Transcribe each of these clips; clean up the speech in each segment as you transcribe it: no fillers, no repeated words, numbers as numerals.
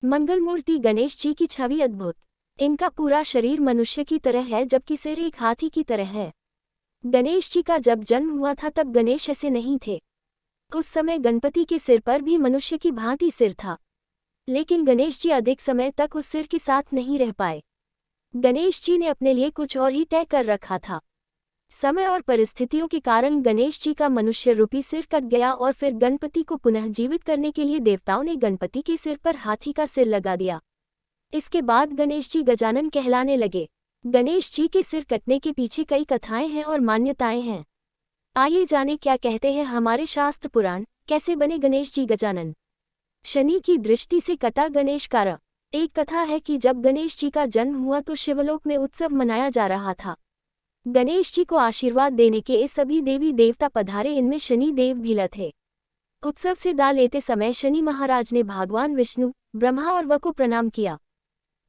मंगल मूर्ति गणेश जी की छवि अद्भुत। इनका पूरा शरीर मनुष्य की तरह है जबकि सिर एक हाथी की तरह है। गणेश जी का जब जन्म हुआ था तब गणेश ऐसे नहीं थे। उस समय गणपति के सिर पर भी मनुष्य की भांति सिर था, लेकिन गणेश जी अधिक समय तक उस सिर के साथ नहीं रह पाए। गणेश जी ने अपने लिए कुछ और ही तय कर रखा था। समय और परिस्थितियों के कारण गणेश जी का मनुष्य रूपी सिर कट गया और फिर गणपति को पुनः जीवित करने के लिए देवताओं ने गणपति के सिर पर हाथी का सिर लगा दिया। इसके बाद गणेश जी गजानन कहलाने लगे। गणेश जी के सिर कटने के पीछे कई कथाएं हैं और मान्यताएं हैं। आइए जाने क्या कहते हैं हमारे शास्त्र पुराण। कैसे बने गणेश जी गजानन? शनि की दृष्टि से कटा गणेश कार। एक कथा है कि जब गणेश जी का जन्म हुआ तो शिवलोक में उत्सव मनाया जा रहा था। गणेश जी को आशीर्वाद देने के सभी देवी देवता पधारे, इनमें शनि देव भी थे। उत्सव से दा लेते समय शनि महाराज ने भगवान विष्णु, ब्रह्मा और व को प्रणाम किया।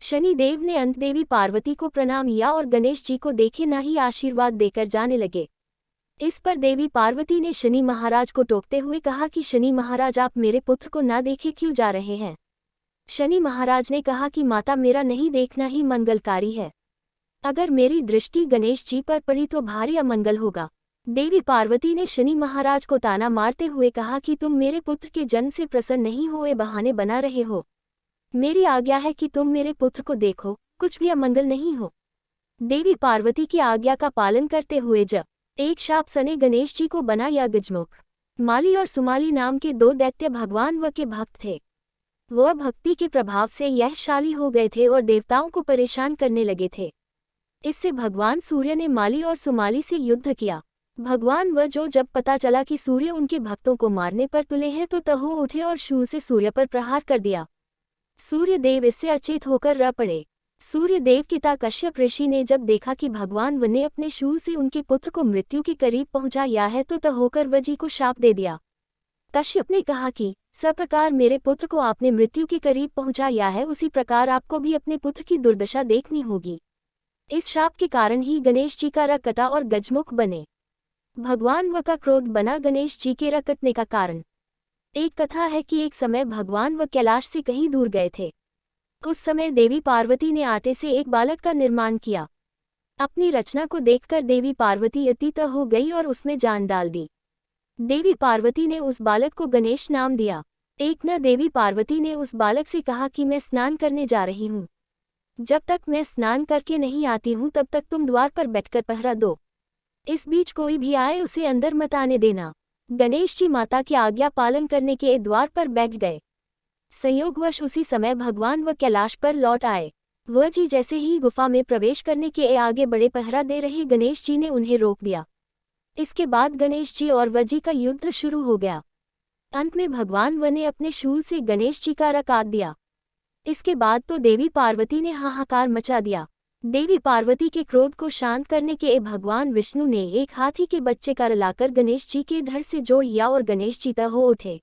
शनि देव ने अंत देवी पार्वती को प्रणाम किया और गणेश जी को देखे न ही आशीर्वाद देकर जाने लगे। इस पर देवी पार्वती ने शनि महाराज को टोकते हुए कहा कि शनि महाराज, आप मेरे पुत्र को ना देखे क्यों जा रहे हैं? शनि महाराज ने कहा कि माता, मेरा नहीं देखना ही मंगलकारी है। अगर मेरी दृष्टि गणेश जी पर पड़ी तो भारी अमंगल होगा। देवी पार्वती ने शनि महाराज को ताना मारते हुए कहा कि तुम मेरे पुत्र के जन्म से प्रसन्न नहीं हुए बहाने बना रहे हो। मेरी आज्ञा है कि तुम मेरे पुत्र को देखो, कुछ भी अमंगल नहीं हो। देवी पार्वती की आज्ञा का पालन करते हुए जब एक शाप सने गणेश जी को बना या गजमुख। माली और सुमाली नाम के दो दैत्य भगवान व के भक्त थे। वह भक्ति के प्रभाव से यशशाली हो गए थे और देवताओं को परेशान करने लगे थे। इससे भगवान सूर्य ने माली और सुमाली से युद्ध किया। भगवान व जो जब पता चला कि सूर्य उनके भक्तों को मारने पर तुले हैं तो तहो उठे और शूल से सूर्य पर प्रहार कर दिया। सूर्य देव इससे अचेत होकर रह पड़े। सूर्य देव पिता कश्यप ऋषि ने जब देखा कि भगवान व ने अपने शूल से उनके पुत्र को मृत्यु के करीब पहुंचाया है तो तहोकर व जी को शाप दे दिया। कश्यप ने कहा कि सब प्रकार मेरे पुत्र को आपने मृत्यु के करीब पहुंचाया है, उसी प्रकार आपको भी अपने पुत्र की दुर्दशा देखनी होगी। इस शाप के कारण ही गणेश जी का रक कटा और गजमुख बने। भगवान व का क्रोध बना गणेश जी के रक कटने का कारण। एक कथा है कि एक समय भगवान व कैलाश से कहीं दूर गए थे। उस समय देवी पार्वती ने आटे से एक बालक का निर्माण किया। अपनी रचना को देखकर देवी पार्वती अतीत हो गई और उसमें जान डाल दी। देवी पार्वती ने उस बालक को गणेश नाम दिया। एक न देवी पार्वती ने उस बालक से कहा कि मैं स्नान करने जा रही हूँ। जब तक मैं स्नान करके नहीं आती हूँ तब तक तुम द्वार पर बैठकर पहरा दो। इस बीच कोई भी आए उसे अंदर मत आने देना। गणेश जी माता की आज्ञा पालन करने के द्वार पर बैठ गए। संयोगवश उसी समय भगवान व कैलाश पर लौट आए। वह जी जैसे ही गुफा में प्रवेश करने के आगे बड़े पहरा दे रहे गणेश जी ने उन्हें रोक दिया। इसके बाद गणेश जी और वह जी का युद्ध शुरू हो गया। अंत में भगवान व ने अपने शूल से गणेश जी का रक काट दिया। इसके बाद तो देवी पार्वती ने हाहाकार मचा दिया। देवी पार्वती के क्रोध को शांत करने के भगवान विष्णु ने एक हाथी के बच्चे का लाकर गणेश जी के धड़ से जोड़ दिया और गणेश जी तहो उठे।